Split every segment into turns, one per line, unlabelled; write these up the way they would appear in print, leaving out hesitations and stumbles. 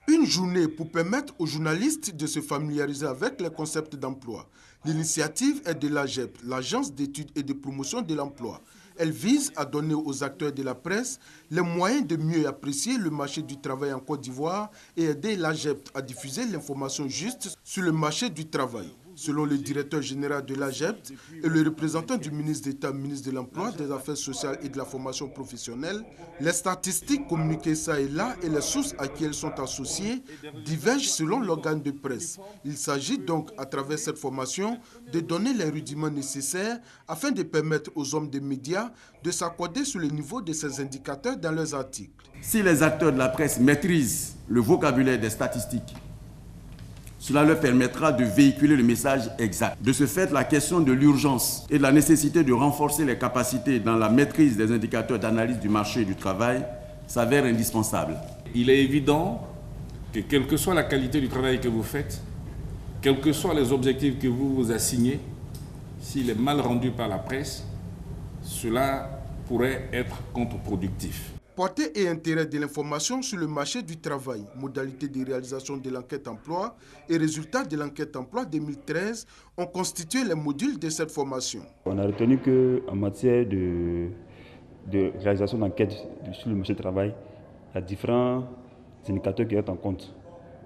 Une journée pour permettre aux journalistes de se familiariser avec les concepts d'emploi. L'initiative est de l'AGEP, l'Agence d'études et de promotion de l'emploi. Elle vise à donner aux acteurs de la presse les moyens de mieux apprécier le marché du travail en Côte d'Ivoire et aider l'AGEP à diffuser l'information juste sur le marché du travail. Selon le directeur général de l'AGEP et le représentant du ministre d'État, ministre de l'Emploi, des Affaires sociales et de la formation professionnelle, les statistiques communiquées ça et là et les sources à qui elles sont associées divergent selon l'organe de presse. Il s'agit donc, à travers cette formation, de donner les rudiments nécessaires afin de permettre aux hommes des médias de s'accorder sur le niveau de ces indicateurs dans leurs articles.
Si les acteurs de la presse maîtrisent le vocabulaire des statistiques, cela leur permettra de véhiculer le message exact. De ce fait, la question de l'urgence et de la nécessité de renforcer les capacités dans la maîtrise des indicateurs d'analyse du marché du travail s'avère indispensable.
Il est évident que quelle que soit la qualité du travail que vous faites, quels que soient les objectifs que vous vous assignez, s'il est mal rendu par la presse, cela pourrait être contre-productif.
Portée et intérêt de l'information sur le marché du travail, modalités de réalisation de l'enquête emploi et résultats de l'enquête emploi 2013 ont constitué les modules de cette formation.
On a retenu qu'en matière de réalisation d'enquête sur le marché du travail, il y a différents indicateurs qui entrent en compte.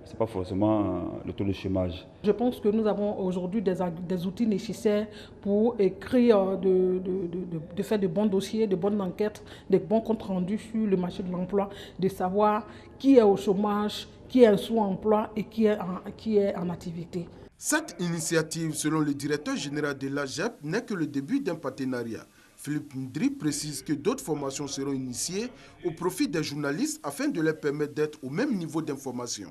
Ce n'est pas forcément le taux de chômage.
Je pense que nous avons aujourd'hui des outils nécessaires pour écrire, de faire de bons dossiers, de bonnes enquêtes, de bons comptes rendus sur le marché de l'emploi, de savoir qui est au chômage, qui est sous emploi et qui est en activité.
Cette initiative, selon le directeur général de l'AGEP, n'est que le début d'un partenariat. Philippe Ndri précise que d'autres formations seront initiées au profit des journalistes afin de leur permettre d'être au même niveau d'information.